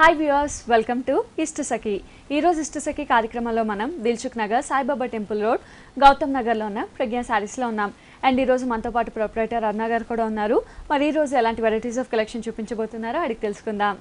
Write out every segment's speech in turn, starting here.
Hi viewers, welcome to Ishtasakhi. ఈరోజు ఇష్టసఖి కార్యక్రమంలో మనం దిల్సుఖ్ నగర్ సాయిబాబా టెంపుల్ రోడ్ గౌతమ్ నగర్లో ఉన్న ప్రజ్ఞా శారీస్లో ఉన్నాం. అండ్ ఈరోజు మనతో పాటు ప్రొప్రైటర్ అరుణ గారు కూడా ఉన్నారు. మరి ఈరోజు ఎలాంటి వెరైటీస్ ఆఫ్ కలెక్షన్ చూపించబోతున్నారో అడిగి తెలుసుకుందాం.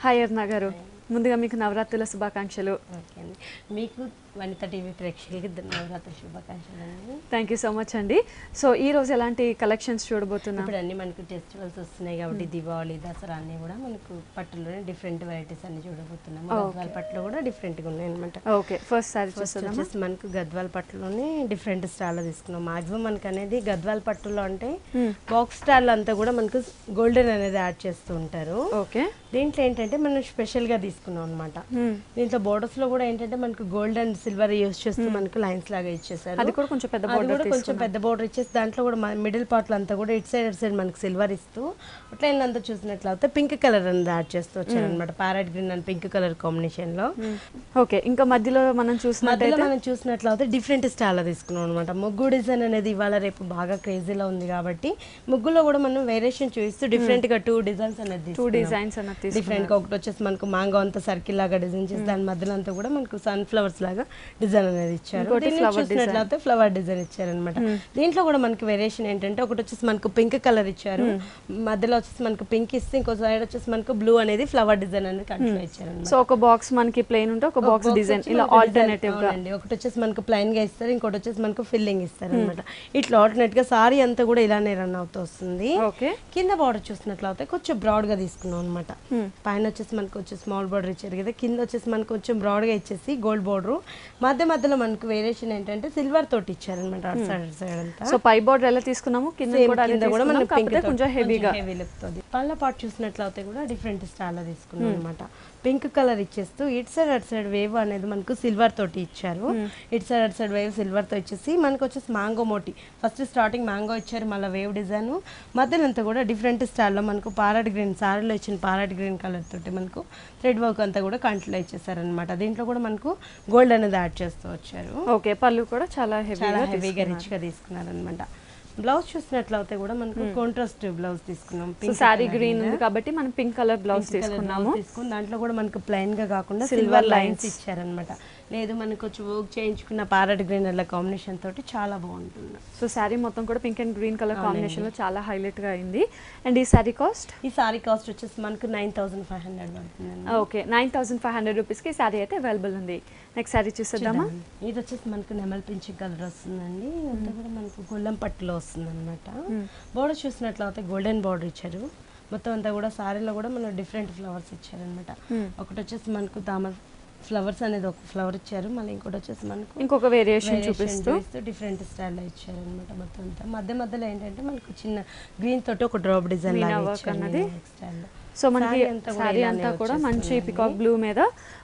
హాయ్ అరుణ గారు, ముందుగా మీకు నవరాత్రుల శుభాకాంక్షలు. ఓకే అండి, మీకు వనిత టీవీ ప్రేక్షకులకి నవరాత్రి శుభాకాంక్షలు అండి. థ్యాంక్ యూ సో మచ్ అండి. సో ఈ రోజు ఎలాంటి కలెక్షన్స్ చూడబోతున్నాం? ఇప్పుడు అన్ని మనకు ఫెస్టివల్స్ వస్తున్నాయి కాబట్టి దీపావళి, దసరా అన్ని కూడా మనకు పట్టులోనే డిఫరెంట్ వెరైటీస్ అన్ని చూడబోతున్నాం. గద్వాల పట్టులో కూడా డిఫరెంట్గా ఉన్నాయి అనమాట. ఓకే, ఫస్ట్ సారీ వచ్చేసి మనకు గద్వాల పట్టులోనే డిఫరెంట్ స్టాల్లో తీసుకున్నాం. మాక్సిమం మనకు అనేది గద్వాల పట్టులో అంటే బాక్స్ స్టాల్ అంతా కూడా మనకు గోల్డెన్ అనేది యాడ్ చేస్తూ ఉంటారు. ఓకే, దీంట్లో ఏంటంటే మనం స్పెషల్ గా తీసుకున్నాం అనమాట. దీంట్లో బోర్డర్స్ లో కూడా ఏంటంటే మనకు గోల్డ్ అండ్ సిల్వర్ యూస్ చేస్తూ మనకు లైన్స్ లాగా ఇచ్చేసారు. అది కూడా కొంచెం పెద్ద బోర్డర్ ఇచ్చేసి దాంట్లో కూడా మిడిల్ పార్ట్ లో అంతా కూడా ఇటు సైడ్ మనకు సిల్వర్ ఇస్తూ అట్లైన్ అంతా చూసినట్లయితే పింక్ కలర్ అనేది యాడ్ చేస్తూ వచ్చారు అనమాట. Parrot green and pink colour combination లో. ఓకే, ఇంకా మధ్యలో మనం చూసినట్లయితే డిఫరెంట్ స్టైల్ లో తీసుకున్నాం అనమాట. ముగ్గు డిజైన్ అనేది ఇవాళ రేపు బాగా క్రేజీలో ఉంది కాబట్టి ముగ్గులో కూడా మనం వేరియేషన్ చూపిస్తూ డిఫరెంట్ గా టూ డిజైన్స్ అనేది డిఫరెంట్ గా ఒకటి వచ్చేసి మనకు మ్యాంగో అంతా సర్కిల్ లాగా డిజైన్ చేసి దాని మధ్యలో అంతా కూడా మనకు సన్ ఫ్లవర్స్ లాగా డిజైన్ అనేది ఇచ్చారు. చూసినట్లయితే ఫ్లవర్ డిజైన్ ఇచ్చారనమాట. దీంట్లో కూడా మనకి వేరియేషన్ ఏంటంటే ఒకటి వచ్చేసి మనకు పింక్ కలర్ ఇచ్చారు, మధ్యలో వచ్చేసి మనకు పింక్ ఇస్తే ఇంకో సైడ్ వచ్చేసి మనకు బ్లూ అనేది ఫ్లవర్ డిజైన్ అనేది కంటిన్యూ ఇచ్చారు. సో ఒక బాక్స్ మనకి ప్లెయిన్ ఉంటే ఒక బాక్స్ డిజైన్ ఇలా ఆల్టర్నేటివ్ గా అండి. ఒకటి వచ్చేసి మనకు ప్లెయిన్ గా ఇస్తారు, ఇంకోటి వచ్చేసి మనకు ఫిల్లింగ్ ఇస్తారు అనమాట. ఇట్లా ఆల్టర్నేట్ గా సారీ అంతా కూడా ఇలానే రన్ అవుతూ వస్తుంది. కింద బార్డర్ చూసినట్లయితే కొంచెం బ్రాడ్ గా తీసుకున్నాం అనమాట. పైన వచ్చేసి మనకు వచ్చి స్మాల్ బార్డర్ ఇచ్చారు కదా, కింద వచ్చేసి మనకు కొంచెం బ్రాడ్ గా ఇచ్చేసి గోల్డ్ బార్డర్, మధ్యలో మనకు వేరియేషన్ ఏంటంటే సిల్వర్ తోటి ఇచ్చారనమాట. అటు సైడ్ అంతా. సో పై బార్డర్ ఎలా తీసుకున్నాము, కింద కూడా మనం కొంచెం హెవీగా హెవీ లుక్ తోటి. పళ్ళ పాటు చూసినట్లయితే కూడా డిఫరెంట్ స్టైల్ లో తీసుకున్నాం అనమాట. పింక్ కలర్ ఇచ్చేస్తూ ఇటు సైడ్ అటు సైడ్ వేవ్ అనేది మనకు సిల్వర్ తోటి ఇచ్చారు. ఇటు సైడ్ అటు సైడ్ వేవ్ సిల్వర్ తో ఇచ్చేసి మనకు వచ్చేసి మ్యాంగో మోటి ఫస్ట్ స్టార్టింగ్ మ్యాంగో ఇచ్చారు, మళ్ళీ వేవ్ డిజైన్ మధ్యలో అంతా కూడా డిఫరెంట్ స్టైల్లో మనకు ప్యారెట్ గ్రీన్ సారీలో ఇచ్చిన ప్యారెట్ గ్రీన్ కలర్ తోటి మనకు థ్రెడ్ వర్క్ అంతా కూడా కంటిలో ఇచ్చేసారనమాట. దీంట్లో కూడా మనకు గోల్డ్ అనేది యాడ్ చేస్తూ వచ్చారు. ఓకే, పళ్ళు కూడా చాలా హెవీగా రిచ్ గా తీసుకున్నారనమాట. బ్లౌజ్ చూసినట్లయితే కూడా మనకు కాంట్రాస్ట్ బ్లౌజ్ తీసుకున్నాం. సారీ గ్రీన్ ఉంది కాబట్టి మనం పింక్ కలర్ బ్లౌజ్ తీసుకున్నాము. దాంట్లో కూడా మనకు ప్లెయిన్ గా కాకుండా సిల్వర్ లైన్స్ ఇచ్చారనమాట. లేదు మనకు కొంచెం వర్క్ చేయించుకున్న ప్యారెట్ గ్రీన్ అలా కాంబినేషన్ తోటి చాలా బాగుంటుంది. సో శారీ మొత్తం కూడా pink and green colour combination లో చాలా హైలైట్ గా అయింది. అండ్ ఈ శారీ కాస్ట్ వచ్చేసి మనకు 9500 పడుతుంది. ఓకే, 9500 రూపీస్ కి శారీ అయితే అవైలబుల్ ఉంది. నెక్స్ట్ శారీ చూసేద్దామా? ఇది వచ్చేసి మనకు నెమల్ పింక్ కలర్ వస్తుందండి. అంతా కూడా మనకు గొల్లం పట్టులో వస్తుంది అనమాట. బోర్డర్ చూసినట్లయితే గోల్డెన్ బోర్డర్ ఇచ్చారు. మొత్తం అంతా కూడా సారీలో కూడా మనం డిఫరెంట్ ఫ్లవర్స్ ఇచ్చారనమాట. ఒకటి వచ్చేసి మనకు తామర ఫ్లవర్స్ అనేది ఒక ఫ్లవర్ ఇచ్చారు, మళ్ళీ ఇంకోటి వచ్చేసి మనకు ఇంకొక వేరియేషన్ చూపిస్తూ డిఫరెంట్ స్టైల్లో ఇచ్చారు అనమాట. మొత్తం అంతా మధ్యలో ఏంటంటే మనకు చిన్న గ్రీన్ తోటి ఒక డ్రాప్ డిజైన్ లాగా ఇచ్చారు స్టైల్లో. సో మనకి సారీ అంతా కూడా మంచి పికాక్ బ్లూ మీద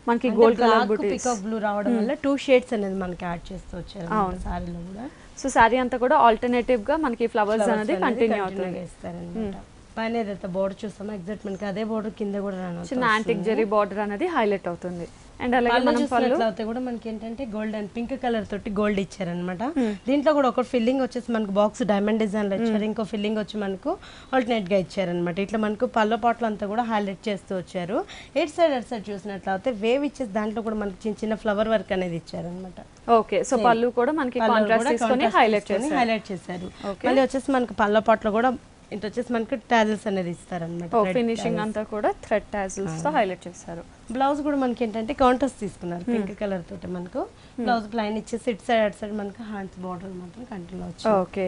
మనకి గోల్డ్ కలర్ పికాక్ బ్లూ రావడం వల్ల 2 షేడ్స్ అనేది మనకి యాడ్ చేస్తూ వచ్చారు సారీలో కూడా. సో సారీ అంతా కూడా ఆల్టర్నేటివ్ గా మనకి ఫ్లవర్స్ అనేది కంటిన్యూ అవుతుంది ఇస్తారనమాట. పైన ఏదైతే బోర్డర్ చూస్తామో ఎగ్జాక్ట్ మనకి అదే బోర్డర్ కింద కూడా చిన్న యాంటిక్ జరీ బోర్డర్ అనేది హైలైట్ అవుతుంది. అండ్ అలాగే మనం చూసినట్లయితే కూడా మనకి ఏంటంటే గోల్డ్ అండ్ పింక్ కలర్ తోటి గోల్డ్ ఇచ్చారనమాట. దీంట్లో కూడా ఒక ఫిల్లింగ్ వచ్చేసి మనకు బాక్స్ డైమండ్ డిజైన్ లో ఇచ్చారు, ఇంకో ఫిల్లింగ్ వచ్చి మనకు ఆల్టర్నేట్ గా ఇచ్చారనమాట. ఇట్లా మనకు పళ్ళ పాటలు అంతా కూడా హైలైట్ చేస్తూ వచ్చారు. అటు సైడ్ చూసినట్లయితే వేవ్ ఇచ్చేసి దాంట్లో కూడా మనకి చిన్న చిన్న ఫ్లవర్ వర్క్ అనేది ఇచ్చారనమాట. ఓకే, సో పళ్ళు కూడా మనకి కాంట్రాస్ట్ తీసుకొని హైలైట్ చేశారు. మళ్ళీ వచ్చేసి మనకు పళ్ళ పాటలో కూడా ఇటు వచ్చేసి మనకు టాజిల్స్ అనేది ఇస్తారనమాట. ఫినిషింగ్ అంతా కూడా థ్రెడ్ టాజిల్స్ తో హైలైట్ చేస్తారు. బ్లౌజ్ కూడా మనకి ఏంటంటే కాంట్రాస్ట్ తీసుకున్నారు పింక్ కలర్ తోటి. మనకు బ్లౌజ్ ప్లైన్ ఇచ్చేసి ఇటు సైడ్ అటు సైడ్ మనకు హ్యాండ్స్ బార్డర్ మాత్రం కంటిన్యూ వచ్చింది. ఓకే,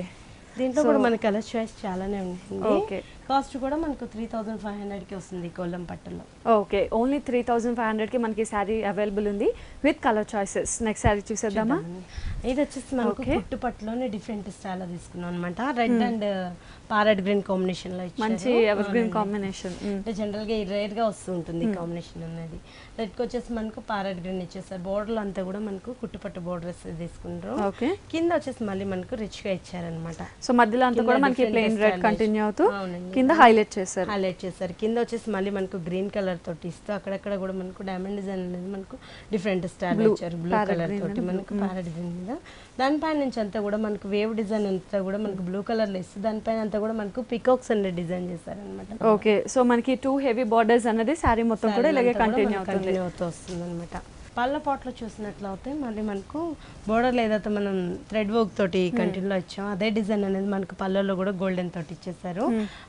దీంట్లో కూడా మన కలర్ చాయిస్ చాలానే ఉంది. కాస్ట్ కూడా మనకు 3500 కి వస్తుంది కోలం పట్టులో. ఓకే, ఓన్లీ 3500 కి మనకి శారీ అవైలబుల్ ఉంది with colour choices. Next sari చూసేద్దామా? ఇది వచ్చేసి మనకు పుట్టు పట్టులోనే డిఫరెంట్ స్టైల్ తీసుకున్నాం అనమాట. Red and parrot green combination లో మంచి ఎవర్ గ్రీన్ కాంబినేషన్. జనరల్ గా రేర్ గా వస్తూ ఉంటుంది కాంబినేషన్ అనేది. రెడ్ కి వచ్చేసి మనకు ప్యారెట్ గ్రీన్ ఇచ్చేసారు. బోర్డర్ అంతా కూడా మనకు కుట్టుపట్టు బోర్డర్స్ తీసుకుంటారు. కింద వచ్చేసి మళ్ళీ మనకు రిచ్ గా ఇచ్చారనమాట. సో మధ్యలో అంతా కూడా మనకి ప్లెయిన్ రెడ్ కంటిన్యూ అవుతూ కింద హైలైట్ చేశారు. కింద వచ్చేసి మళ్ళీ మనకు గ్రీన్ కలర్ తోటి ఇస్తూ అక్కడక్కడ కూడా మనకు డైమండ్ డిజైన్ అనేది మనకు డిఫరెంట్ స్టైల్ ఇచ్చారు. బ్లూ కలర్ తోటి మనకు ప్యారెట్ గ్రీన్ మీద దానిపైన నుంచి అంతా కూడా మనకు వేవ్ డిజైన్ అంతా కూడా మనకు బ్లూ కలర్ లో ఇస్తూ దానిపైన అంతా కూడా మనకు పికాక్స్ అనేది డిజైన్ చేశారనమాట. ఓకే, సో మనకి 2 హెవీ బార్డర్స్ అనేది శారీ మొత్తం కూడా ఇలాగే కంటిన్యూ అవుతూ వస్తుంది అనమాట. పళ్ళ పాటలో చూసినట్లయితే మళ్ళీ మనకు బోర్డర్లో ఏదైతే మనం థ్రెడ్ వర్క్ తోటి కంటిన్యూలో ఇచ్చామో అదే డిజైన్ అనేది మనకు పళ్ళలో కూడా గోల్డెన్ తోటి ఇచ్చేసారు.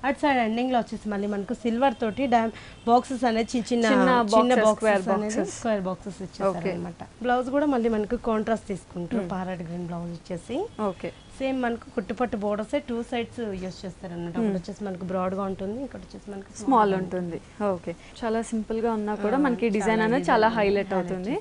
అటు సైడ్ ఎండింగ్ లో వచ్చేసి మళ్ళీ మనకు సిల్వర్ తోటి బాక్సెస్ అనేది చిన్న స్క్వేర్ బాక్సెస్ ఇచ్చేసారు అనమాట. బ్లౌజ్ కూడా మళ్ళీ మనకు కాంట్రాస్ట్ తీసుకుంటారు. ప్యారెట్ గ్రీన్ బ్లౌజ్ ఇచ్చేసి సేమ్ మనకు కుట్టుపట్టు బోర్డర్స్ 2 సైడ్స్ యూస్ చేస్తారు అన్నమాట. ఒకటి వచ్చేసి మనకు బ్రాడ్ గా ఉంటుంది, ఇంకోటి వచ్చేసి మనకు స్మాల్ ఉంటుంది. ఓకే, చాలా సింపుల్ గా ఉన్నా కూడా మనకి డిజైన్ అనేది చాలా హైలైట్ అవుతుంది.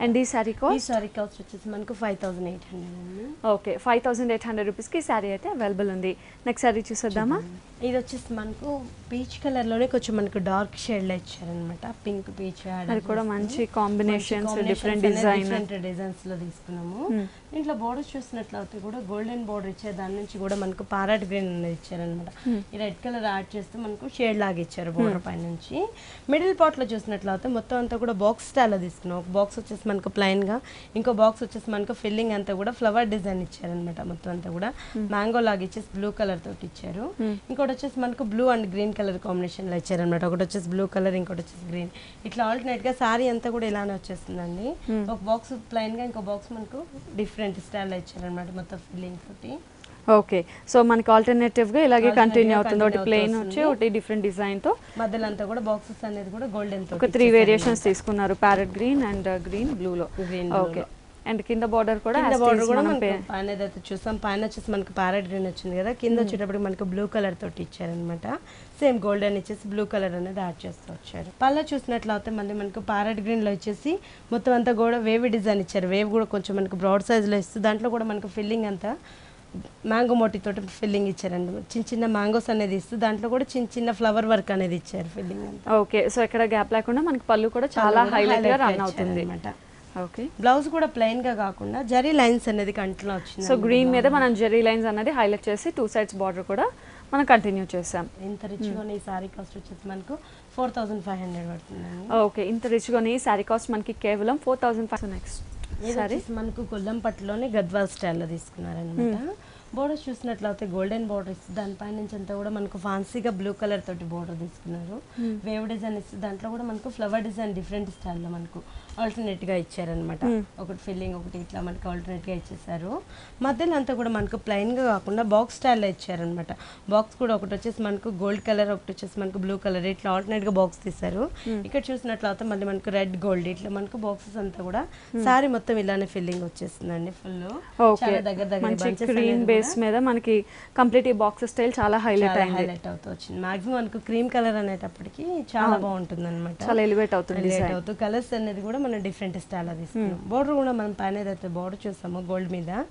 అండ్ ఈ సారీ కాస్ట్ వచ్చేసి మనకు 5800. ఓకే, 5800 రూపీస్ కి సారీ అయితే అవైలబుల్ ఉంది. నెక్స్ట్ సారీ చూసేద్దామా. ఇది వచ్చేసి మనకు పీచ్ కలర్ లోనే కొంచెం మనకు డార్క్ షేడ్ లో ఇచ్చారనమాట. పింక్ పీచ్ అది కూడా మంచి కాంబినేషన్స్, డిఫరెంట్ డిజైన్స్ లో తీసుకున్నాము. దీంట్లో బోర్డర్స్ చూసినట్లయితే కూడా గోల్డెన్ బోర్డర్ ఇచ్చే దాని నుంచి కూడా మనకు ప్యారెట్ గ్రీన్ అనేది ఇచ్చారనమాట. ఈ రెడ్ కలర్ యాడ్ చేస్తూ మనకు షేడ్ లాగా ఇచ్చారు బోర్డర్ పై నుంచి. మిడిల్ పార్ట్ లో చూసినట్లయితే మొత్తం అంతా కూడా బాక్స్ స్టైల్ లో తీసుకున్నాం. ఒక బాక్స్ వచ్చేసి మనకు ప్లైన్ గా, ఇంకో బాక్స్ వచ్చేసి మనకు ఫిల్లింగ్ అంతా కూడా ఫ్లవర్ డిజైన్ ఇచ్చారనమాట. మొత్తం అంతా కూడా మ్యాంగో లాగా ఇచ్చేసి బ్లూ కలర్ తోటి ఇచ్చారు. ఇంకోటి వచ్చేసి మనకు blue and green colour combination లో ఇచ్చారనమాట. ఒకటి వచ్చేసి బ్లూ కలర్, ఇంకోటి వచ్చేసి గ్రీన్. ఇట్లా ఆల్టర్నేట్ గా సారీ అంతా కూడా ఇలానే వచ్చేస్తుందండి. ఒక బాక్స్ ప్లైన్ గా, ఇంకో బాక్స్ మనకు డిఫరెంట్ స్టైల్ లో ఇచ్చారనమాట మొత్తం ఫిల్లింగ్ తోటి. ఓకే, సో మనకి ఆల్టర్నేటివ్ గా ఇలాగే కంటిన్యూ అవుతుంది. ఒకటి ప్లెయిన్ వచ్చి ఒకటి డిఫరెంట్ డిజైన్ తో మధ్యలో అంతా కూడా బాక్సెస్ అనేది కూడా గోల్డెన్ తో ఒక 3 వేరియేషన్స్ తీసుకున్నారు. Parrot green and green blue లో. ఓకే, అండ్ కింద బార్డర్ కూడా పైన ఏదైతే చూసాం పైన వచ్చేసి మనకు ప్యారెట్ గ్రీన్ వచ్చింది కదా, కింద వచ్చేటప్పుడు మనకు బ్లూ కలర్ తోటి ఇచ్చారనమాట. సేమ్ గోల్డెన్ ఇచ్చేసి బ్లూ కలర్ అనేది యాడ్ చేస్తూ వచ్చారు. పళ్ళ చూసినట్లయితే మళ్ళీ మనకు ప్యారెట్ గ్రీన్ లో ఇచ్చేసి మొత్తం అంతా కూడా వేవ్ డిజైన్ ఇచ్చారు. వేవ్ కూడా కొంచెం మనకు బ్రాడ్ సైజ్ లో ఇస్తూ దాంట్లో కూడా మనకు ఫిల్లింగ్ అంతా మ్యాంగో మోటి తోటి ఫిల్లింగ్ ఇచ్చారండి. చిన్న చిన్న మ్యాంగోస్ అనేది ఇస్తూ దాంట్లో కూడా చిన్న చిన్న ఫ్లవర్ వర్క్ అనేది ఇచ్చారు ఫిల్లింగ్ అంతా. ఓకే, సో ఇక్కడ గ్యాప్ లేకుండా మనకి పళ్ళు కూడా చాలా హైలైట్ గా రన్ అవుతుంది అనమాట. ఓకే, బ్లౌజ్ కూడా ప్లెయిన్ గా కాకుండా జరీ లైన్స్ అనేది కంటిన్యూ వచ్చింది. సో గ్రీన్ మీద మనం జరీ లైన్స్ అనేది హైలైట్ చేసి 2 సైడ్స్ బార్డర్ కూడా మనం కంటిన్యూ చేసాం. ఇంత రిచ్ గా ఈ సారీ కాస్ట్ వచ్చేసి మనకు 4500 పడుతుంది. ఓకే, ఇంత రిచ్ గా ఈ సారీ కాస్ట్ మనకి కేవలం 4500. నెక్స్ట్ సారీ మనకు గొల్లం పట్టులోనే గద్వాల్ స్టైల్లో తీసుకున్నారనమాట. బోర్డర్స్ చూసినట్లయితే గోల్డెన్ బోర్డర్ ఇస్తుంది. దానిపై నుంచి అంతా కూడా మనకు ఫాన్సీగా బ్లూ కలర్ తోటి బోర్డర్ తీసుకున్నారు. వేవ్ డిజైన్ ఇస్తుంది. దాంట్లో కూడా మనకు ఫ్లవర్ డిజైన్ డిఫరెంట్ స్టైల్లో మనకు ఆల్టర్నేట్ గా ఇచ్చారనమాట. ఒకటి ఫిల్లింగ్, ఒకటి ఇట్లా మనకు ఆల్టర్నేట్ గా ఇచ్చేసారు. మధ్యలో అంతా కూడా మనకు ప్లెయిన్ గా కాకుండా బాక్స్ స్టైల్లో ఇచ్చారనమాట. బాక్స్ కూడా ఒకటి వచ్చేసి మనకు గోల్డ్ కలర్, ఒకటి వచ్చేసి మనకు బ్లూ కలర్, ఇట్లా ఆల్టర్నేట్ గా బాక్స్ తీసారు. ఇక్కడ చూసినట్లయితే మళ్ళీ మనకు రెడ్ గోల్డ్ ఇట్లా మనకు బాక్సెస్ అంతా కూడా సారీ మొత్తం ఇలానే ఫిల్లింగ్ వచ్చేస్తుందండి. ఫుల్ దగ్గర దగ్గర మీద మనకి కంప్లీట్ ఈ బాక్స్ స్టైల్ చాలా హైలైట్ అవుతూ వచ్చింది. మాక్సిమం మనకు క్రీమ్ కలర్ అనేటప్పటికి చాలా బాగుంటుంది అనమాట. చాలా ఎలివేట్ అవుతుంది. కలర్స్ అనేది కూడా మనం డిఫరెంట్ స్టైల్ తీసుకున్నాం. బోర్డర్ కూడా మనం పైన ఏదైతే బోర్డర్ చూస్తామో గోల్డ్ మీద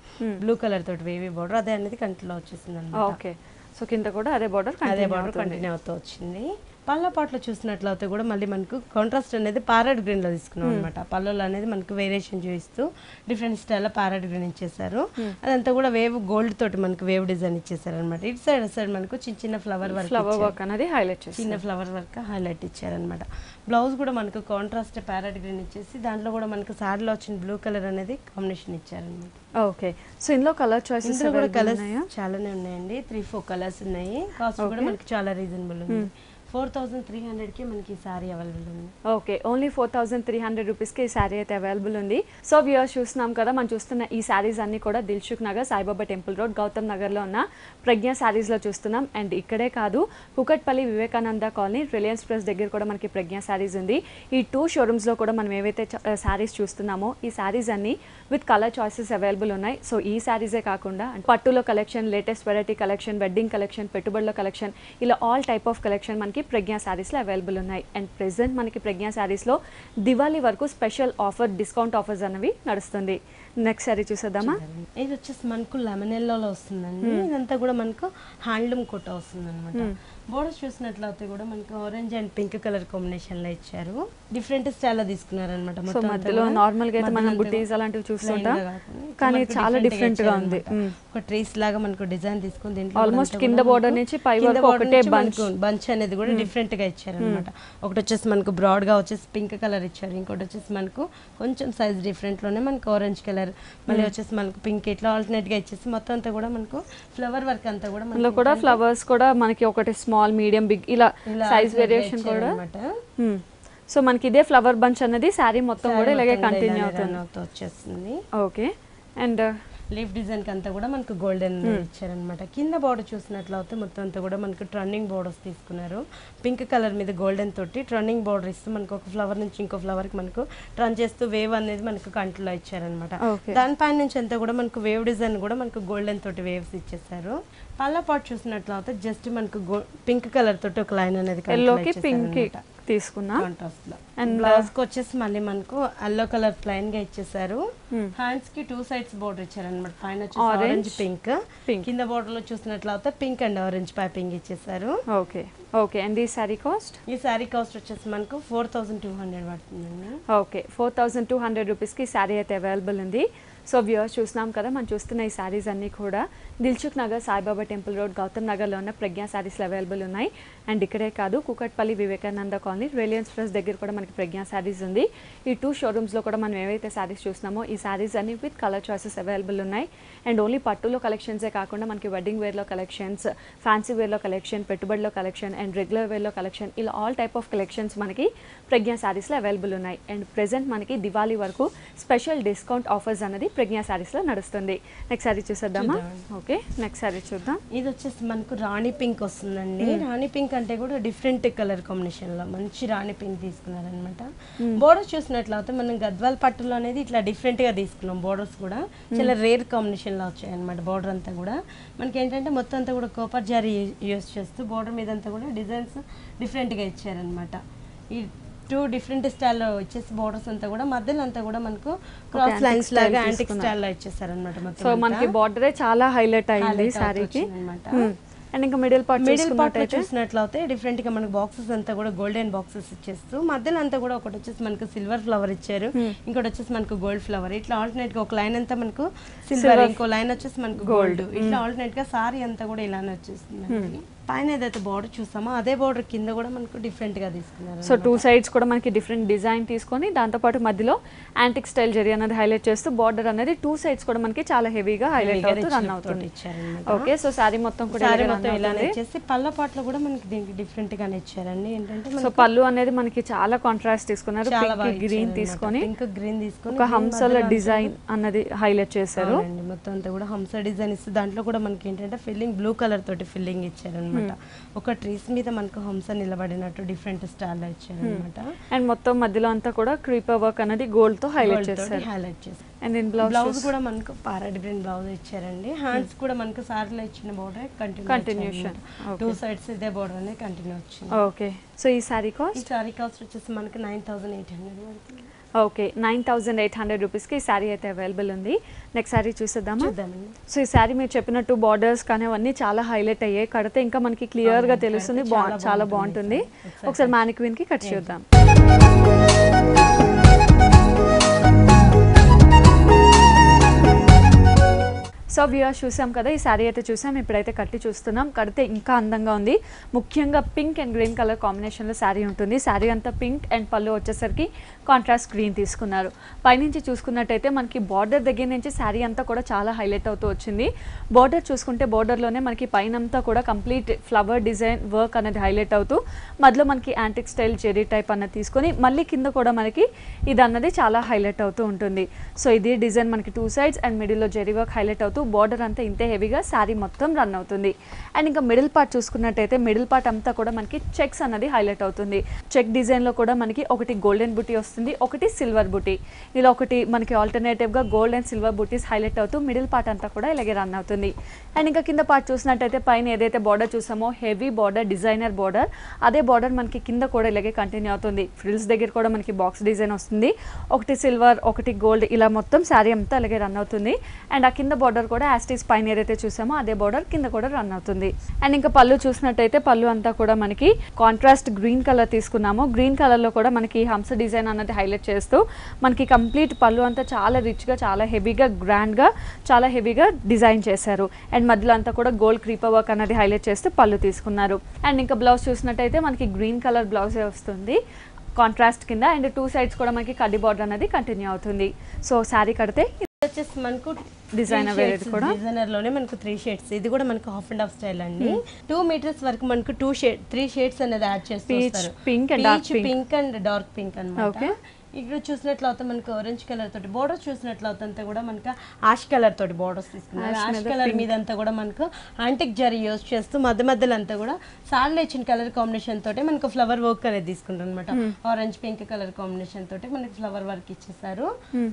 బ్లూ కలర్ తోటి వేవీ బోర్డర్ అదే అనేది కంటిన్యూ వచ్చేసింది అనమాట. ఓకే, సో కింద కూడా అదే బోర్డర్ కంటిన్యూ అవుతూ వచ్చింది. పళ్ళ పాటలో చూసినట్లయితే కూడా మళ్ళీ మనకు కాంట్రాస్ట్ అనేది ప్యారెట్ గ్రీన్ లో తీసుకున్నాం అనమాట. పళ్ళలో అనేది మనకు వేరియేషన్ చూపిస్తూ డిఫరెంట్ స్టైల్ లో ప్యారెట్ గ్రీన్ ఇచ్చేసారు. అదంతా కూడా వేవ్ గోల్డ్ తోటి మనకు వేవ్ డిజైన్ ఇచ్చేసారు అనమాట. ఇటు సైడ్ మనకు చిన్న చిన్న ఫ్లవర్ వర్క్ అనేది హైలైట్ చిన్న ఫ్లవర్ వర్క్ హైలైట్ ఇచ్చారనమాట. బ్లౌజ్ కూడా మనకు కాంట్రాస్ట్ ప్యారెట్ గ్రీన్ ఇచ్చేసి దాంట్లో కూడా మనకు సారీలో వచ్చిన బ్లూ కలర్ అనేది కాంబినేషన్ ఇచ్చారనమాట. ఓకే, సో ఇందులో కలర్ చాయిసెస్ కూడా కలర్స్ చాలానే ఉన్నాయండి. 3-4 కలర్స్ ఉన్నాయి. కాస్ట్ కూడా మనకి చాలా రీజనబుల్ ఉంది. 4300కి మనకి సారీ అవైలబుల్ ఉంది. ఓకే, ఓన్లీ 4300 రూపీస్కి ఈ సారీ అయితే అవైలబుల్ ఉంది. సో వ్యూవర్స్ చూస్తున్నాం కదా, మనం చూస్తున్న ఈ సారీస్ అన్ని కూడా దిల్సుఖ్ నగర్, సాయిబాబా టెంపుల్ రోడ్, గౌతమ్ నగర్లో ఉన్న ప్రజ్ఞ సారీస్లో చూస్తున్నాం. అండ్ ఇక్కడే కాదు, Kukatpally Vivekananda colony, Reliance press దగ్గర కూడా మనకి ప్రజ్ఞ సారీస్ ఉంది. ఈ 2 షోరూమ్స్లో కూడా మనం ఏవైతే సారీస్ చూస్తున్నామో ఈ సారీస్ అన్ని విత్ కలర్ చాయిసెస్ అవైలబుల్ ఉన్నాయి. సో ఈ సారీసే కాకుండా పట్టులో collection, latest variety collection, wedding collection, పెట్టుబడుల కలెక్షన్, ఇలా ఆల్ టైప్ ఆఫ్ కలెక్షన్ మనకి ప్రజ్ఞ సారీస్లో అవైలబుల్ ఉన్నాయి. అండ్ ప్రెసెంట్ మనకి ప్రజ్ఞ సారీస్లో దివాళీ వరకు స్పెషల్ ఆఫర్, డిస్కౌంట్ ఆఫర్స్ అనేవి నడుస్తుంది. నెక్స్ట్ సారీ చూసేద్దామా. ఇది వచ్చేసి మనకు లెమన్ ఎల్లోలో వస్తుందండి. ఇదంతా కూడా మనకు హ్యాండ్లూమ్ కోట వస్తుంది అనమాట. బోర్డర్స్ చూసినట్లయితే కూడా మనకి orange and pink colour combination లో ఇచ్చారు. డిఫరెంట్ స్టైల్ లో తీసుకున్నారు అనమాట. సో మధ్యలో నార్మల్ గా అయితే మనం బుటీస్ అలాంటివి చూస్తుంటాం, కానీ చాలా డిఫరెంట్ గా ఉంది. ఒక ట్రీస్ లాగా మనకు డిజైన్ తీసుకుని దీంట్లో ఆల్మోస్ట్ కింద బోర్డర్ నుంచి పై వరకు ఒకటే బంచ్ అనేది కూడా డిఫరెంట్ గా ఇచ్చారు అనమాట. ఒకటి వచ్చేసి మనకు బ్రాడ్ గా వచ్చేసి పింక్ కలర్ ఇచ్చారు, ఇంకోటి వచ్చేసి మనకు కొంచెం సైజ్ డిఫరెంట్ లోనే మనకు ఆరెంజ్ కలర్, మళ్ళీ వచ్చేసి మనకు పింక్, ఇట్లా ఆల్టర్నేట్ గా ఇచ్చేసి మొత్తం అంతా కూడా మనకు ఫ్లవర్ వర్క్ అంతా కూడా మనకు కూడా ఫ్లవర్స్ కూడా మనకి ఒకటి స్మాల్, మీడియం, బిగ్ ఇలా సైజ్ వేరియేషన్ కూడా. సో మనకి ఇదే ఫ్లవర్ బంచ్ అనేది శారీ మొత్తం కూడా ఇలాగే కంటిన్యూ అవుతుంది వచ్చేస్తుంది. ఓకే. అండ్ లీఫ్ డిజైన్ కి అంతా కూడా మనకు గోల్డెన్ ఇచ్చారనమాట. కింద బోర్డర్ చూసినట్లయితే మొత్తం అంతా కూడా మనకు టర్నింగ్ బోర్డర్స్ తీసుకున్నారు. పింక్ కలర్ మీద గోల్డెన్ తోటి టర్నింగ్ బోర్డర్ ఇస్తూ మనకు ఒక ఫ్లవర్ నుంచి ఇంకో ఫ్లవర్ కి మనకు టర్న్ చేస్తూ వేవ్ అనేది మనకు కంటిలో ఇచ్చారనమాట. దానిపైన నుంచి అంతా కూడా మనకు వేవ్ డిజైన్ కూడా మనకు గోల్డెన్ తోటి వేవ్స్ ఇచ్చేసారు. పళ్ళ పాటు చూసినట్లయితే జస్ట్ మనకు పింక్ కలర్ తోటి ఒక లైన్ అనేది తీసుకున్నా. అండ్ బ్లౌజ్ కి వచ్చేసి మళ్ళీ మనకు ఎల్లో కలర్ ప్లైన్ గా ఇచ్చేసారు. హ్యాండ్స్ కి 2 సైడ్స్ బోర్డర్ ఇచ్చారన్నమాట. పైన వచ్చేసి ఆరెంజ్ పింక్, కింద బోర్డర్ లో చూసినట్లయితే పింక్ అండ్ ఆరెంజ్ పైపింగ్ ఇచ్చేసారు. Okay okay. అండ్ ఈ సారీ కాస్ట్? ఈ సారీ కాస్ట్ వచ్చేసి మనకు 4200 పడుతుందండి. ఓకే, 4200 రూపీస్ కి సారీ అయితే అవైలబుల్ ఉంది. సో వ్యూవర్స్ చూస్తున్నాం కదా, మనం చూస్తున్న ఈ శారీస్ అన్నీ కూడా దిల్సుఖ్ నగర్, సాయిబాబా టెంపుల్ రోడ్, గౌతమ్ నగర్లో ఉన్న ప్రజ్ఞా శారీస్లో అవైలబుల్ ఉన్నాయి. అండ్ ఇక్కడే కాదు, Kukatpally, Vivekananda colony, Reliance fresh దగ్గర కూడా మనకి ప్రజ్ఞా శారీస్ ఉంది. ఈ 2 షోరూమ్స్లో కూడా మనం ఏవైతే శారీస్ చూస్తున్నామో ఈ శారీస్ అన్ని విత్ కలర్ చాయిసెస్ అవైలబుల్ ఉన్నాయి. అండ్ ఓన్లీ పట్టులో కలెక్షన్సే కాకుండా మనకి వెడ్డింగ్ వేర్లో కలెక్షన్స్, ఫ్యాన్సీ వేర్లో కలెక్షన్, పెట్టుబడిలో కలెక్షన్ అండ్ రెగ్యులర్ వేర్లో కలెక్షన్, ఇలా ఆల్ టైప్ ఆఫ్ కలెక్షన్స్ మనకి ప్రజ్ఞా శారీస్లో అవైలబుల్ ఉన్నాయి. అండ్ ప్రెజెంట్ మనకి దివాళీ వరకు స్పెషల్ డిస్కౌంట్ ఆఫర్స్ అనేది ప్రజ్ఞా శారీస్లో నడుస్తుంది. నెక్స్ట్ శారీ చూసేద్దామా? ఓకే, నెక్స్ట్ శారీ చూద్దాం. ఇది వచ్చేసి మనకు రాణి పింక్ వస్తుందండి. రాణి పింక్ అంటే కూడా డిఫరెంట్ కలర్ కాంబినేషన్ లో మంచి రాణి పింక్ తీసుకున్నారనమాట. బోర్డర్స్ చూసినట్లయితే మనం గద్వాల్ పట్టులో అనేది ఇట్లా డిఫరెంట్ గా తీసుకున్నాం. బోర్డర్స్ కూడా చాలా రేర్ కాంబినేషన్ లో వచ్చాయి అనమాట. బోర్డర్ అంతా కూడా మనకి ఏంటంటే మొత్తం అంతా కూడా కోపర్ జారీ యూస్ చేస్తూ బోర్డర్ మీద అంతా కూడా డిజైన్స్ డిఫరెంట్ గా ఇచ్చారనమాట. ఈ 2 డిఫరెంట్ స్టైల్లో వచ్చేసి బోర్డర్స్ అంతా కూడా మధ్యలో అంతా కూడా మనకు క్రాస్ లైన్స్ లాగా యాంటిక్ స్టైల్లో ఇచ్చేసారనమాట. మొత్తం సో మనకి బోర్డరే చాలా హైలైట్ అయింది సారీకి. అండ్ ఇంకా మిడిల్ పార్ట్ చూసినట్లయితే డిఫరెంట్ గా మనకు బాక్సెస్ అంతా కూడా గోల్డెన్ బాక్సెస్ ఇచ్చేస్తూ మధ్యలో అంతా కూడా ఒకటి వచ్చేసి మనకు సిల్వర్ ఫ్లవర్ ఇచ్చారు, ఇంకోటి వచ్చేసి మనకు గోల్డ్ ఫ్లవర్. ఇట్లా ఆల్టర్నేట్ గా ఒక లైన్ అంతా మనకు సిల్వర్, ఇంకో లైన్ వచ్చేసి మనకు గోల్డ్. ఇట్లా ఆల్టర్నేట్ గా సారీ అంతా కూడా ఇలానే వచ్చేస్తుంది. పైన ఏదైతే బార్డర్ చూసామో అదే బార్డర్ కింద కూడా మనకు డిఫరెంట్ గా తీసుకున్నారు. సో 2 సైడ్స్ కూడా మనకి డిఫరెంట్ డిజైన్ తీసుకొని దాంతోపాటు మధ్యలో యాంటిక్ స్టైల్ జరీ అనేది హైలైట్ చేస్తూ బార్డర్ అనేది 2 సైడ్స్ కూడా మనకి చాలా హెవీగా హైలైట్ అవుతూ రన్ అవుతుంది. ఓకే, సో సారీ మొత్తం కూడా ఇలానే ఇచ్చేసి పళ్ళ పాటలో కూడా మనకి దీనికి డిఫరెంట్ గానే ఇచ్చారండి. ఏంటంటే సో పళ్ళు అనేది మనకి చాలా కాంట్రాస్ట్ తీసుకున్నారు, గ్రీన్ తీసుకొని ఒక హంసల డిజైన్ అన్నది హైలైట్ చేశారు. మొత్తం అంతా కూడా హంస డిజైన్ ఇస్తే దాంట్లో కూడా మనకి ఏంటంటే ఫిల్లింగ్ బ్లూ కలర్ తోటి ఫిల్లింగ్ ఇచ్చారు. ఒక ట్రీస్ మీద మనకు హంస నిలబడినట్టు డిఫరెంట్ స్టైల్ ఇచ్చారు అన్నమాట. అండ్ మొత్తం మధ్యలో అంతా కూడా క్రీపర్ వర్క్ అనేది గోల్డ్ తో హైలైట్ చేశారు. అండ్ దీని బ్లౌజ్ కూడా మనకు పారా డిఫరెంట్ బ్లౌజ్ ఇచ్చారండి. హ్యాండ్స్ కూడా మనకు సారీలో ఇచ్చిన బోర్డర్ కంటిన్యూషన్ 2 సైడ్స్ ఇదే బోర్డర్ అనేది కంటిన్యూ వచ్చింది. ఓకే, సో ఈ సారీ కాస్ట్ వచ్చేసి మనకి 9800 పడుతుంది. ఓకే, 9800 రూపీస్కి ఈ శారీ అయితే అవైలబుల్ ఉంది. నెక్స్ట్ శారీ చూసేద్దామా? సో ఈ శారీ మీరు చెప్పినట్టు బార్డర్స్ కానీ అవన్నీ చాలా హైలైట్ అయ్యాయి. కడితే ఇంకా మనకి క్లియర్గా తెలుస్తుంది, చాలా బాగుంటుంది. ఒకసారి మ్యానిక్విన్కి కట్ చేద్దాం. సో వ్యూవర్స్ చూసాం కదా, ఈ శారీ అయితే చూసాం, ఇప్పుడైతే కట్టి చూస్తున్నాం. కడితే ఇంకా అందంగా ఉంది. ముఖ్యంగా పింక్ అండ్ గ్రీన్ కలర్ కాంబినేషన్లో శారీ ఉంటుంది. శారీ అంతా పింక్ అండ్ పళ్ళు వచ్చేసరికి కాంట్రాస్ట్ గ్రీన్ తీసుకున్నారు. పైనుంచి చూసుకున్నట్టయితే మనకి బార్డర్ దగ్గర నుంచి శారీ అంతా కూడా చాలా హైలైట్ అవుతూ వచ్చింది. బార్డర్ చూసుకుంటే బార్డర్లోనే మనకి పైన అంతా కూడా కంప్లీట్ ఫ్లవర్ డిజైన్ వర్క్ అనేది హైలైట్ అవుతూ మధ్యలో మనకి యాంటిక్ స్టైల్ జెరీ టైప్ అన్నది తీసుకొని మళ్ళీ కింద కూడా మనకి ఇది అన్నది చాలా హైలైట్ అవుతూ ఉంటుంది. సో ఇది డిజైన్ మనకి 2 సైడ్స్ అండ్ మిడిల్లో జెరీ వర్క్ హైలైట్ అవుతూ బార్డర్ అంతా ఇంతే హెవీగా శారీ మొత్తం రన్ అవుతుంది. అండ్ ఇంకా మిడిల్ పార్ట్ చూసుకున్నట్టయితే మిడిల్ పార్ట్ అంతా కూడా మనకి చెక్స్ అన్నది హైలైట్ అవుతుంది. చెక్ డిజైన్లో కూడా మనకి ఒకటి గోల్డెన్ బుటీ వస్తుంది, ఒకటి సిల్వర్ బుటీ. ఇలా ఒకటి మనకి ఆల్టర్నేటివ్గా gold and silver buttis highlight అవుతూ మిడిల్ పార్ట్ అంతా కూడా ఇలాగే రన్ అవుతుంది. అండ్ ఇంకా కింద పార్ట్ చూసినట్టయితే పైన ఏదైతే బార్డర్ చూసామో హెవీ బార్డర్, డిజైనర్ బార్డర్, అదే బార్డర్ మనకి కింద కూడా ఇలాగే కంటిన్యూ అవుతుంది. ఫ్రిల్స్ దగ్గర కూడా మనకి బాక్స్ డిజైన్ వస్తుంది, ఒకటి సిల్వర్ ఒకటి గోల్డ్, ఇలా మొత్తం శారీ అంతా అలాగే రన్ అవుతుంది. అండ్ ఆ కింద బార్డర్ కూడా యాస్టీస్ పైన ఏదైతే చూసామో అదే బార్డర్ కింద కూడా రన్ అవుతుంది. అండ్ ఇంకా పళ్ళు చూసినట్టయితే పళ్ళు అంతా కూడా మనకి కాంట్రాస్ట్ గ్రీన్ కలర్ తీసుకున్నాము. గ్రీన్ కలర్ లో కూడా మనకి హంస డిజైన్ అన్నది హైలైట్ చేస్తూ మనకి కంప్లీట్ పళ్ళు అంతా చాలా రిచ్ గా, చాలా హెవీగా, గ్రాండ్ గా, చాలా హెవీగా డిజైన్ చేశారు. అండ్ మధ్యలో అంతా కూడా గోల్డ్ క్రీపర్ వర్క్ అనేది హైలైట్ చేస్తూ పళ్ళు తీసుకున్నారు. అండ్ ఇంకా బ్లౌజ్ చూసినట్టయితే మనకి గ్రీన్ కలర్ బ్లౌజే వస్తుంది కాంట్రాస్ట్ కింద. అండ్ 2 సైడ్స్ కూడా మనకి కడ్డీ బార్డర్ అనేది కంటిన్యూ అవుతుంది. సో శారీ కడితే వచ్చేసి మనకు డిజైనర్ వేరేది కూడా డిజైనర్ లోనే మనకు 3 షేడ్స్. ఇది కూడా మనకు హాఫ్ అండ్ హాఫ్ స్టైల్ అండి. 2 మీటర్స్ వరకు మనకు 3 షేడ్స్ అనేది యాడ్ చేస్తారు. Pink and dark pink and dark pink అన్నమాట. ఇక్కడ చూసినట్లయితే మనకు ఆరెంజ్ కలర్ తోటి బోర్డర్ చూసినట్లయితే అంతా కూడా మనకు యాష్ కలర్ తోటి బోర్డర్స్ తీసుకున్నారు. యాష్ కలర్ మీద అంతా కూడా మనకు యాంటిక్ జరీ యూజ్ చేస్తూ మధ్య మధ్యలో అంతా కూడా సార్లు ఇచ్చిన కలర్ కాంబినేషన్ తోటి మనకు ఫ్లవర్ వర్క్ అనేది తీసుకుంటారు అనమాట. ఆరెంజ్ పింక్ కలర్ కాంబినేషన్ తోటి మనకి ఫ్లవర్ వర్క్ ఇచ్చేసారు.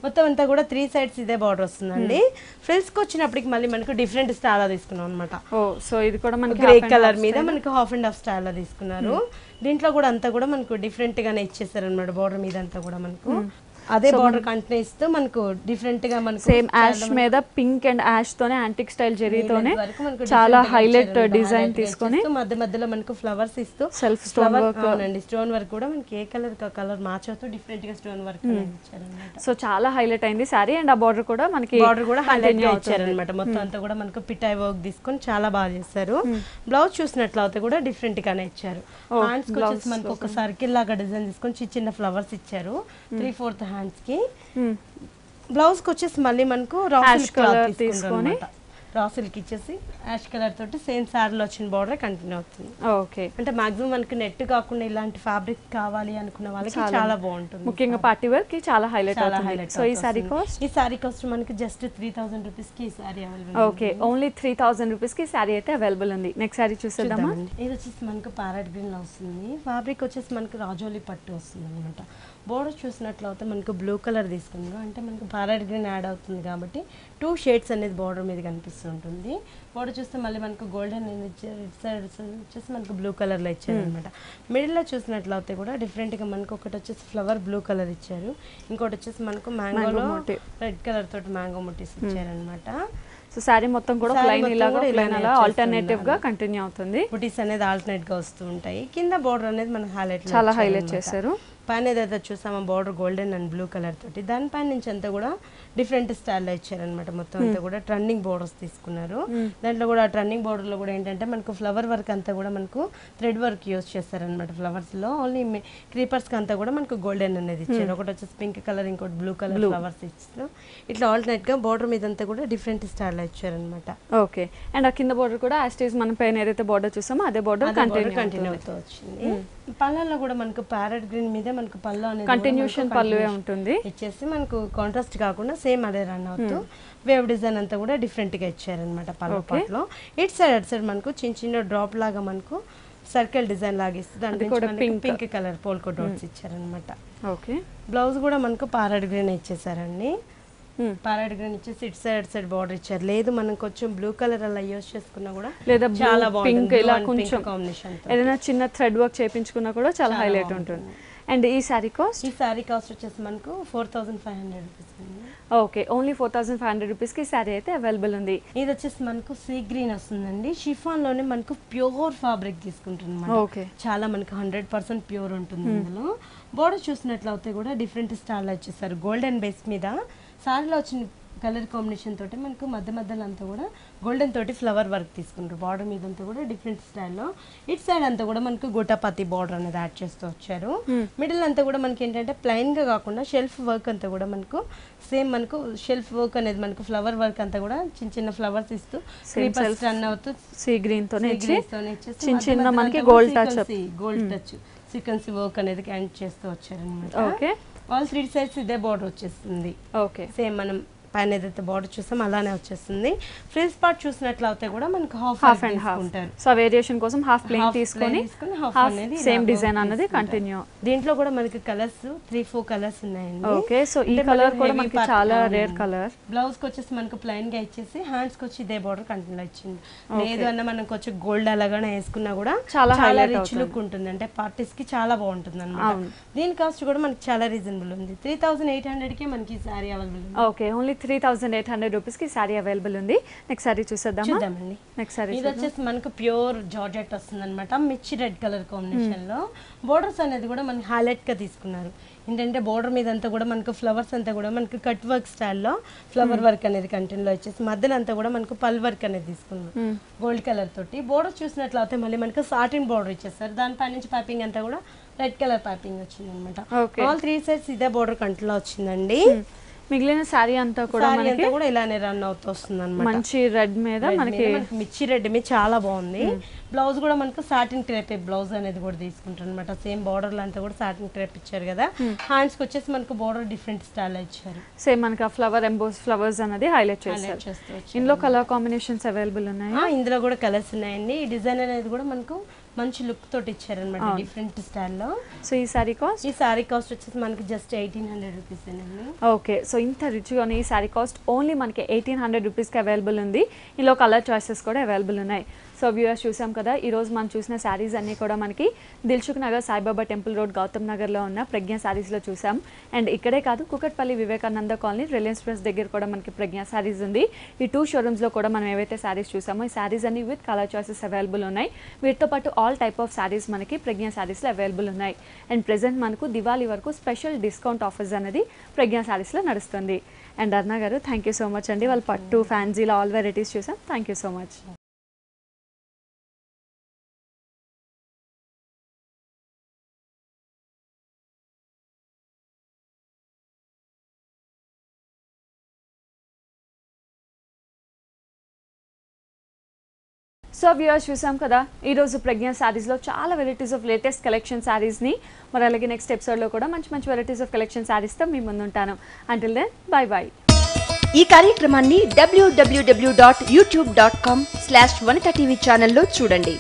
మొత్తం అంతా కూడా 3 సైడ్స్ ఇదే బార్డర్ వస్తుందండి. ఫ్రిల్స్ కి వచ్చినప్పటికి మళ్ళీ మనకు డిఫరెంట్ స్టైల్ తీసుకున్నాం అనమాట. సో ఇది కూడా మనకి గ్రే కలర్ మీద మనకు హాఫ్ అండ్ హాఫ్ స్టైల్ తీసుకున్నారు. దీంట్లో కూడా అంతా కూడా మనకు డిఫరెంట్ గానే ఇచ్చేసారు అనమాట. బార్డర్ మీద అంతా కూడా మనకు అదే బార్డర్ కంటిన్యూ ఇస్తూ మనకు డిఫరెంట్ గా మనకు సేమ్ యాష్ మీద పింక్ అండ్ యాష్ తోనే యాంటిక్ స్టైల్ జరీతోనే చాలా హైలైట్ డిజైన్ తీసుకొని మధ్య మధ్యలో మనకు ఫ్లవర్స్ ఇస్తూ సెల్ఫ్ స్టోన్ వర్క్ అవునండి. స్టోన్ వర్క్ కూడా మనకి ఏ కలర్ కలర్ మ్యాచ్ అవుతూ డిఫరెంట్ గా స్టోన్ వర్క్ ఇచ్చారన్నమాట. సో చాలా హైలైట్ అయింది సారీ. అండ్ ఆ బార్డర్ కూడా మనకి బార్డర్ కూడా హైలైట్ గా ఇచ్చారన్నమాట. మొత్తం అంతా కూడా మనకు పిటాయ్ వర్క్ తీసుకొని చాలా బాగా చేశారు. బ్లౌజ్ చూసినట్లయితే కూడా డిఫరెంట్ గానే ఇచ్చారు. హ్యాండ్స్ కి వచ్చేసి మనకు ఒక సర్కిల్ లాగా డిజైన్ తీసుకొని చిన్న చిన్న ఫ్లవర్స్ ఇచ్చారు 3/4 హ్యాండ్స్ కి. బ్లౌజ్ కి వచ్చేసి మళ్ళీ మనకు రాసిల్ కలర్ తీసుకొని రాసిల్కి ఇచ్చేసి యాష్ కలర్ తోటి సేమ్ సారీలో వచ్చిన బార్డర్ కంటిన్యూ అవుతుంది. ఓకే, అంటే మాక్సిమం మనకి నెట్ కాకుండా ఇలాంటి ఫ్యాబ్రిక్ కావాలి అనుకున్న వాళ్ళకి చాలా బాగుంటుంది. ముఖ్యంగా పార్టీ వేర్ కి చాలా హైలైట్ అవుతుంది. సో ఈ సారీ కాస్ట్ మనకి జస్ట్ 3000 రూపీస్ కి ఈ sorry available. Okay, only 3000 rupees కి సారీ అయితే అవైలబుల్ ఉంది. నెక్స్ట్ సారీ చూసేద్దామా. ఇది వచ్చేసి మనకు ప్యారెట్ గ్రీన్ లో వస్తుంది. ఫ్యాబ్రిక్ వచ్చేసి మనకు రాజోలి పట్టు వస్తుంది అనమాట. బోర్డర్ చూసినట్లయితే మనకు బ్లూ కలర్ తీసుకుంది. అంటే మనకు ప్యారెట్ గ్రీన్ యాడ్ అవుతుంది కాబట్టి 2 షేడ్స్ అనేది బార్డర్ మీద కనిపిస్తుంటుంది. బోర్డర్ చూస్తే మళ్ళీ మనకు గోల్డెన్ సైడ్ వచ్చేసి మనకు బ్లూ కలర్ లో ఇచ్చారు అనమాట. మిడిల్ లో చూసినట్లయితే కూడా డిఫరెంట్ గా మనకు ఒకటి వచ్చేసి ఫ్లవర్ బ్లూ కలర్ ఇచ్చారు, ఇంకోటి వచ్చేసి మనకు మ్యాంగోలో రెడ్ కలర్ తోటి మ్యాంగో ముట్టిస్ ఇచ్చారు అనమాట. సో సారీ మొత్తం కూడా ప్లైన్ ఇలాగా ప్లైన్ అలా ఆల్టర్నేటివ్ గా కంటిన్యూ అవుతుంది. బుటీస్ అనేది ఆల్టర్నేట్ గా వస్తూ ఉంటాయి. కింద బోర్డర్ అనేది మనకు హైలైట్ చాలా హైలైట్ చేశారు. పైన ఏదైతే చూసామో border golden and blue colour తోటి దానిపైన నుంచి అంతా కూడా డిఫరెంట్ స్టైల్లో ఇచ్చారనమాట. మొత్తం అంతా కూడా ట్రెండింగ్ బోర్డర్స్ తీసుకున్నారు. దాంట్లో కూడా ట్రెండింగ్ బోర్డర్ లో కూడా ఏంటంటే మనకు ఫ్లవర్ వర్క్ అంతా కూడా మనకు థ్రెడ్ వర్క్ యూజ్ చేస్తారనమాట. ఫ్లవర్స్ లో ఓన్లీ క్రీపర్స్ కి అంతా కూడా మనకు గోల్డెన్ అనేది ఇచ్చారు. ఒకటి వచ్చేసి పింక్ కలర్, ఇంకోటి బ్లూ కలర్ ఫ్లవర్స్ ఇచ్చారు. ఇట్లా ఆల్టర్నేట్ గా బోర్డర్ మీద అంతా కూడా డిఫరెంట్ స్టైల్లో ఇచ్చారనమాట. ఓకే, అండ్ ఆ కింద బోర్డర్ కూడా యాస్టీస్ మన పైన ఏదైతే బోర్డర్ చూసామో అదే బోర్డర్ కంటిన్యూ అవుతూ వచ్చింది. పళ్ళల్లో కూడా మనకు ప్యారెట్ గ్రీన్ మీద మనకు పళ్ళు అనేది కంటిన్యూషన్ పళ్ళువే ఉంటుంది ఇచ్చేసి మనకు కాంట్రాస్ట్ కాకుండా సేమ్ అదే రన్ అవుతూ వేవ్ డిజైన్ అంతా కూడా డిఫరెంట్ గా ఇచ్చారనమాట. పళ్ళు పాటలో ఇటు సైడ్ అటు సైడ్ మనకు చిన్న చిన్న డ్రాప్ లాగా మనకు సర్కిల్ డిజైన్ లాగా ఇస్తుంది. పింక్ కలర్ పోల్కో డాట్స్ ఇచ్చారనమాట. ఓకే, బ్లౌజ్ కూడా మనకు ప్యారెట్ గ్రీన్ ఇచ్చేసారండి. ప్యారెట్ గ్రీన్ ఇచ్చేసి ఇటు సైడ్ సైడ్ బార్డర్ ఇచ్చారు. లేదు మనం కొంచెం బ్లూ కలర్ అలా యూజ్ చేసుకున్నా కూడా లేదా చాలా పింక్ ఇలా కొంచెం కాంబినేషన్ ఏదైనా చిన్న థ్రెడ్ వర్క్ చేయించుకున్నా కూడా చాలా హైలైట్ ఉంటుంది. అండ్ ఈ సారీ కాస్ట్ వచ్చేసి మనకు 4500 రూపీస్. ఓకే, ఓన్లీ 4500 రూపీస్ కి సారీ అయితే అవైలబుల్ ఉంది. ఇది వచ్చేసి మనకు సీ గ్రీన్ వస్తుందండి. షిఫాన్ లోనే మనకు ప్యూర్ ఫ్యాబ్రిక్ తీసుకుంటున్నాం. ఓకే, చాలా మనకు 100% ప్యూర్ ఉంటుంది. ఇందులో బోర్డర్ చూసినట్లయితే కూడా డిఫరెంట్ స్టైల్ వచ్చేసారు. గోల్డెన్ బేస్ మీద సారీలో వచ్చిన కలర్ కాంబినేషన్ తోటి మనకు మధ్య మధ్యలో అంతా కూడా గోల్డెన్ తోటి ఫ్లవర్ వర్క్ తీసుకుంటారు. బార్డర్ మీద అంతా కూడా డిఫరెంట్ స్టైల్లో. ఇటు సైడ్ అంతా కూడా మనకు గోటాపతి బార్డర్ అనేది యాడ్ చేస్తూ వచ్చారు. మిడిల్ అంతా కూడా మనకి ఏంటంటే ప్లైన్ గా కాకుండా షెల్ఫ్ వర్క్ అంతా కూడా మనకు సేమ్ మనకు షెల్ఫ్ వర్క్ అనేది మనకు ఫ్లవర్ వర్క్ అంతా కూడా చిన్న చిన్న ఫ్లవర్స్ ఇస్తూ రన్ అవుతూ సీ గ్రీన్ తోనే చిన్న చిన్న మనకి గోల్డ్ టచ్ సీక్వెన్సీ వర్క్ అనేది యాడ్ చేస్తూ వచ్చారు అనమాట. ఓకే, ఆల్ 3 సైడ్స్ ఇదే బార్డర్ వచ్చేస్తుంది. ఓకే, సేమ్ మనం పైన ఏదైతే బార్డర్ చూసాం అలానే వచ్చేస్తుంది. ఫ్రిల్స్ పార్ట్ చూసినట్లయితే కూడా మనకు హాఫ్ అండ్ హాఫ్ ఉంటారు. సో వేరియేషన్ కోసం హాఫ్ ప్లెయిన్ తీసుకొని సేమ్ డిజైన్ అన్నది కంటిన్యూ. దీంట్లో కూడా మనకి కలర్స్ 3-4 కలర్స్ ఉన్నాయండి. ఓకే, సో ఈ కలర్ కూడా మనకి చాలా రేర్ కలర్. బ్లౌజ్ కి వచ్చేసి మనకు ప్లెయిన్ గా ఇచ్చేసి హ్యాండ్స్ కి వచ్చి ఇదే బార్డర్ కంటిన్యూ ఇచ్చింది. లేదు అన్న మనకు వచ్చి గోల్డ్ అలాగానే వేసుకున్నా కూడా చాలా రిచ్ లుక్ ఉంటుంది. అంటే పార్టీస్ కి చాలా బాగుంటుంది అనమాట. దీని కాస్ట్ కూడా మనకి చాలా రీజనబుల్ ఉంది. 3800 కే మనకి సారీ అవైలబుల్ ఉంది. ఓకే, ఓన్లీ 3800 రూపీస్ కి సారీ అవైలబుల్ ఉంది. నెక్స్ట్ సారీ చూద్దామండి. నెక్స్ట్ సారీ ఇది వచ్చేసి మనకు ప్యూర్ జార్జెట్ వస్తుంది అనమాట. మిర్చి రెడ్ కలర్ కాంబినేషన్ లో బోర్డర్స్ అనేది కూడా మనకి హైలైట్ గా తీసుకున్నారు. ఏంటంటే బోర్డర్ మీద అంతా కూడా మనకు ఫ్లవర్స్ అంతా కూడా మనకు కట్ వర్క్ స్టైల్లో ఫ్లవర్ వర్క్ అనేది కంటిన్యూలో వచ్చేసి మధ్యలో అంతా కూడా మనకు పల్ వర్క్ అనేది తీసుకున్నాం గోల్డ్ కలర్ తోటి. బోర్డర్ చూసినట్లయితే మళ్ళీ మనకు సాటిన్ బోర్డర్ ఇచ్చేస్తారు. దానిపై నుంచి పైపింగ్ అంతా కూడా రెడ్ కలర్ పైపింగ్ వచ్చింది అనమాట. ఆల్ 3 సైడ్స్ ఇదే బోర్డర్ కంటిన్యూలో వచ్చిందండి. మిగిలిన సారీ అంతా కూడా ఇలానే రన్ అవుతూ వస్తుంది అనమాట. మంచి రెడ్ మీద మనకి మిర్చి రెడ్ మీద చాలా బాగుంది. బ్లౌజ్ కూడా మనకు సాటిన్ క్రేప్ బ్లౌజ్ అనేది కూడా తీసుకుంటారు అనమాట. సేమ్ బోర్డర్ అంతా కూడా సాటిన్ క్రేప్ ఇచ్చారు కదా. హ్యాండ్స్ కి వచ్చేసి మనకు బోర్డర్ డిఫరెంట్ స్టైల్ ఇచ్చారు. సేమ్ మనకి ఫ్లవర్ ఎంబోస్ ఫ్లవర్స్ అనేది హైలైట్ చేస్తారు. ఇందులో కలర్ కాంబినేషన్స్ అవైలబుల్ ఉన్నాయి. ఇందులో కూడా కలర్స్ ఉన్నాయండి. ఈ డిజైన్ అనేది కూడా మనకు మంచి లుక్ తోటి ఇచ్చారు అనమాట, డిఫరెంట్ స్టైల్లో. సో ఈ సారీ కాస్ట్ వచ్చేసి మనకి జస్ట్ 1800 రూపీస్ అండి. ఓకే, సో ఇంత రిచ్గా ఈ సారీ కాస్ట్ ఓన్లీ మనకి 1800 రూపీస్కి అవైలబుల్ ఉంది. ఇందులో కలర్ చాయిసెస్ కూడా అవైలబుల్ ఉన్నాయి. సో వ్యూవర్స్ చూసాం కదా, ఈరోజు మనం చూసిన శారీస్ అన్నీ కూడా మనకి దిల్సుఖ్ నగర్ సాయిబాబా టెంపుల్ రోడ్ గౌతమ్ నగర్లో ఉన్న ప్రజ్ఞ శారీస్లో చూసాం. అండ్ ఇక్కడే కాదు, Kukatpally Vivekananda colony Reliance press దగ్గర కూడా మనకి ప్రజ్ఞ శారీస్ ఉంది. ఈ 2 షోరూమ్స్లో కూడా మనం ఏవైతే శారీస్ చూసామో ఈ శారీస్ అన్ని విత్ కలర్ చాయిసెస్ అవైలబుల్ ఉన్నాయి. వీటితో పాటు ఆల్ టైప్ ఆఫ్ శారీస్ మనకి ప్రజ్ఞ శారీస్లో అవైలబుల్ ఉన్నాయి. అండ్ ప్రెజెంట్ మనకు దివాళీ వరకు స్పెషల్ డిస్కౌంట్ ఆఫర్స్ అనేది ప్రజ్ఞ శారీస్లో నడుస్తుంది. అండ్ అరుణ గారు, థ్యాంక్ యూ సో మచ్ అండి. వాళ్ళ పట్టు ఫ్యాన్సీలో ఆల్ వెరైటీస్ చూసాం. Thank you so much. So viewers చూసాం కదా, ఈరోజు ప్రజ్ఞ శారీస్లో చాలా వెరైటీస్ ఆఫ్ లేటెస్ట్ కలెక్షన్ శారీస్ని, మరి అలాగే నెక్స్ట్ ఎపిసోడ్లో కూడా మంచి మంచి వెరైటీస్ ఆఫ్ కలెక్షన్ శారీస్తో మీ ముందు ఉంటాను. Until then bye bye. ఈ కార్యక్రమాన్ని www.youtube.com/vanita TV ఛానల్లో చూడండి.